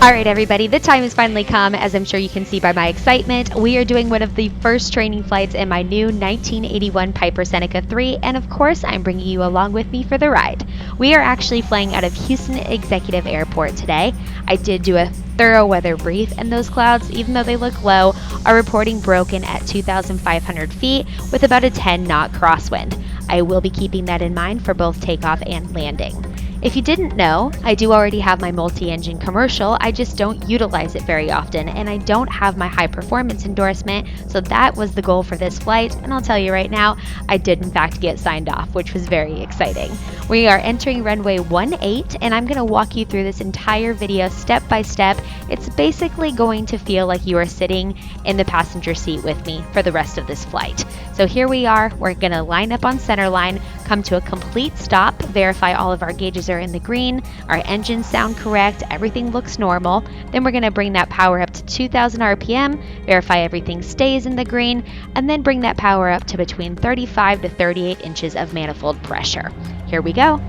Alright everybody, the time has finally come. As I'm sure you can see by my excitement, we are doing one of the first training flights in my new 1981 Piper Seneca 3, and of course I'm bringing you along with me for the ride. We are actually flying out of Houston Executive Airport today. I did do a thorough weather brief, and those clouds, even though they look low, are reporting broken at 2,500 feet with about a 10-knot crosswind. I will be keeping that in mind for both takeoff and landing. If you didn't know, I do already have my multi-engine commercial, I just don't utilize it very often, and I don't have my high performance endorsement, so that was the goal for this flight, and I'll tell you right now, I did in fact get signed off, which was very exciting. We are entering runway 18, and I'm going to walk you through this entire video step by step. It's basically going to feel like you are sitting in the passenger seat with me for the rest of this flight. So here we are, we're going to line up on center line, come to a complete stop, verify all of our gauges are in the green, our engines sound correct, everything looks normal. Then we're going to bring that power up to 2,000 RPM, verify everything stays in the green, and then bring that power up to between 35 to 38 inches of manifold pressure. Here we go.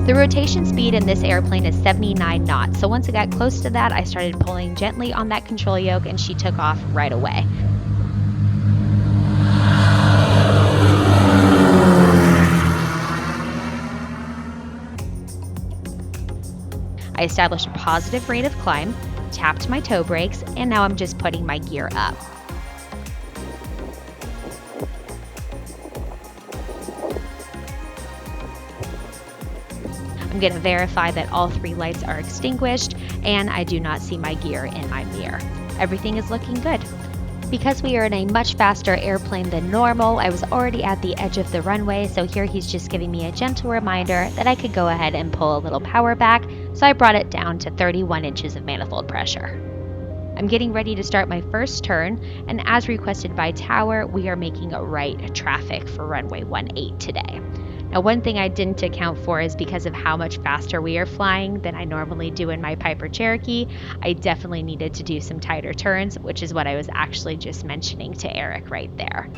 The rotation speed in this airplane is 79 knots, so once it got close to that, I started pulling gently on that control yoke and she took off right away. I established a positive rate of climb, tapped my toe brakes, and now I'm just putting my gear up. I'm going to verify that all 3 lights are extinguished and I do not see my gear in my mirror. Everything is looking good. Because we are in a much faster airplane than normal, I was already at the edge of the runway, so here he's just giving me a gentle reminder that I could go ahead and pull a little power back, so I brought it down to 31 inches of manifold pressure. I'm getting ready to start my first turn, and as requested by Tower, we are making a right traffic for runway 18 today. Now, one thing I didn't account for is because of how much faster we are flying than I normally do in my Piper Cherokee, I definitely needed to do some tighter turns, which is what I was actually just mentioning to Eric right there.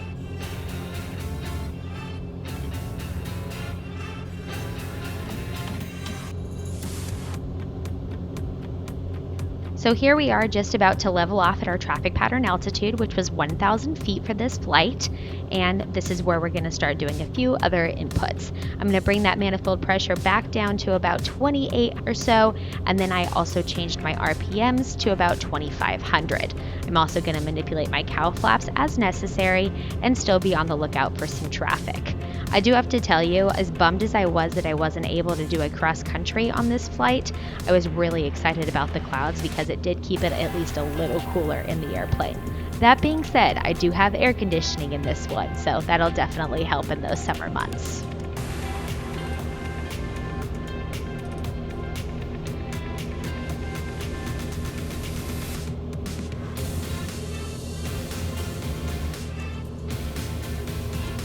So here we are just about to level off at our traffic pattern altitude, which was 1,000 feet for this flight. And this is where we're going to start doing a few other inputs. I'm going to bring that manifold pressure back down to about 28 or so. And then I also changed my RPMs to about 2,500. I'm also going to manipulate my cowl flaps as necessary and still be on the lookout for some traffic. I do have to tell you, as bummed as I was that I wasn't able to do a cross country on this flight, I was really excited about the clouds because it did keep it at least a little cooler in the airplane. That being said, I do have air conditioning in this one, so that'll definitely help in those summer months.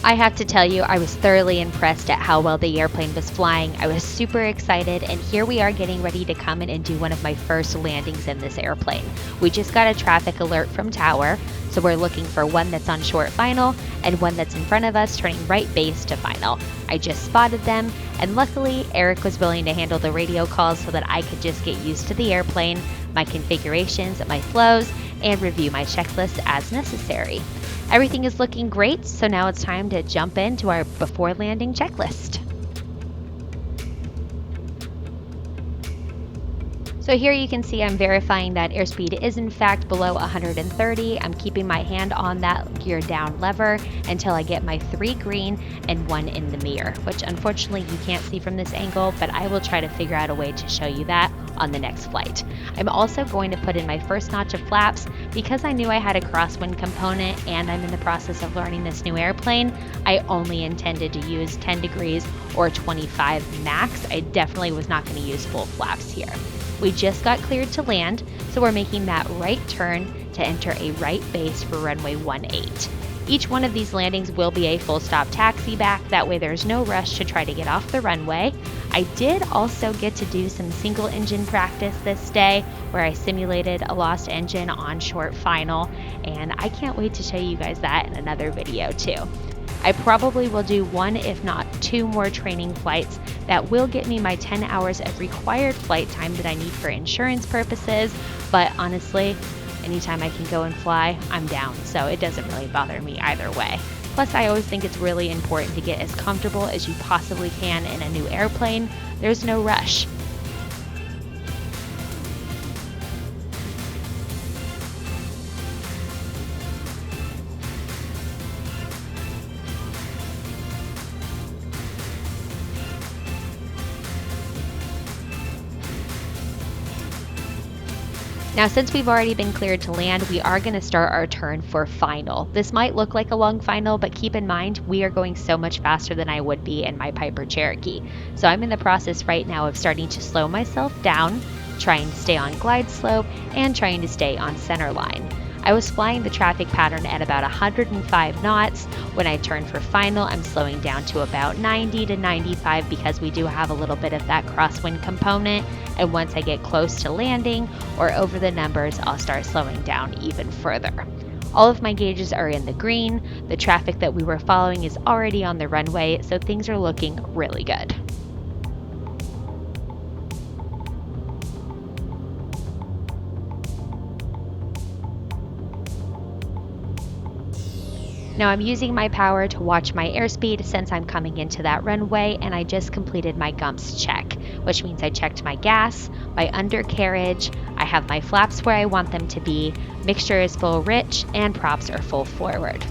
I have to tell you, I was thoroughly impressed at how well the airplane was flying. I was super excited, and here we are getting ready to come in and do one of my first landings in this airplane. We just got a traffic alert from Tower, so we're looking for one that's on short final and one that's in front of us turning right base to final. I just spotted them, and luckily Eric was willing to handle the radio calls so that I could just get used to the airplane, my configurations, my flows, and review my checklist as necessary. Everything is looking great, so now it's time to jump into our before landing checklist. So here you can see I'm verifying that airspeed is in fact below 130. I'm keeping my hand on that gear down lever until I get my 3 green and 1 in the mirror, which unfortunately you can't see from this angle, but I will try to figure out a way to show you that on the next flight. I'm also going to put in my first notch of flaps because I knew I had a crosswind component and I'm in the process of learning this new airplane. I only intended to use 10 degrees or 25 max. I definitely was not going to use full flaps here. We just got cleared to land, so we're making that right turn to enter a right base for runway 18. Each one of these landings will be a full stop taxi back, that way there's no rush to try to get off the runway. I did also get to do some single engine practice this day where I simulated a lost engine on short final, and I can't wait to show you guys that in another video too. I probably will do one, if not two more training flights that will get me my 10 hours of required flight time that I need for insurance purposes, but honestly, anytime I can go and fly, I'm down, so it doesn't really bother me either way. Plus, I always think it's really important to get as comfortable as you possibly can in a new airplane. There's no rush. Now, since we've already been cleared to land, we are going to start our turn for final. This might look like a long final, but keep in mind, we are going so much faster than I would be in my Piper Cherokee. So I'm in the process right now of starting to slow myself down, trying to stay on glide slope, and trying to stay on center line. I was flying the traffic pattern at about 105 knots. When I turn for final, I'm slowing down to about 90 to 95 because we do have a little bit of that crosswind component. And once I get close to landing or over the numbers, I'll start slowing down even further. All of my gauges are in the green. The traffic that we were following is already on the runway, so things are looking really good. Now I'm using my power to watch my airspeed since I'm coming into that runway, and I just completed my GUMPS check, which means I checked my gas, my undercarriage, I have my flaps where I want them to be, mixture is full rich, and props are full forward.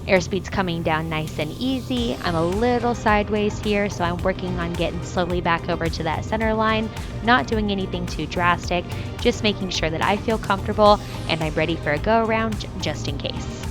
Airspeed's coming down nice and easy. I'm a little sideways here, so I'm working on getting slowly back over to that center line, not doing anything too drastic, just making sure that I feel comfortable and I'm ready for a go around just in case.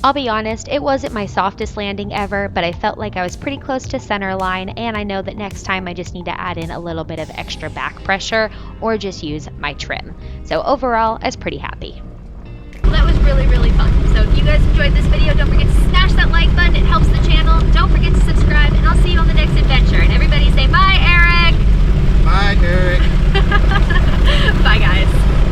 I'll be honest, it wasn't my softest landing ever, but I felt like I was pretty close to center line, and I know that next time I just need to add in a little bit of extra back pressure or just use my trim. So overall, I was pretty happy. Well, that was really, really fun. So if you guys enjoyed this video, don't forget to smash that like button. It helps the channel. Don't forget to subscribe, and I'll see you on the next adventure. And everybody's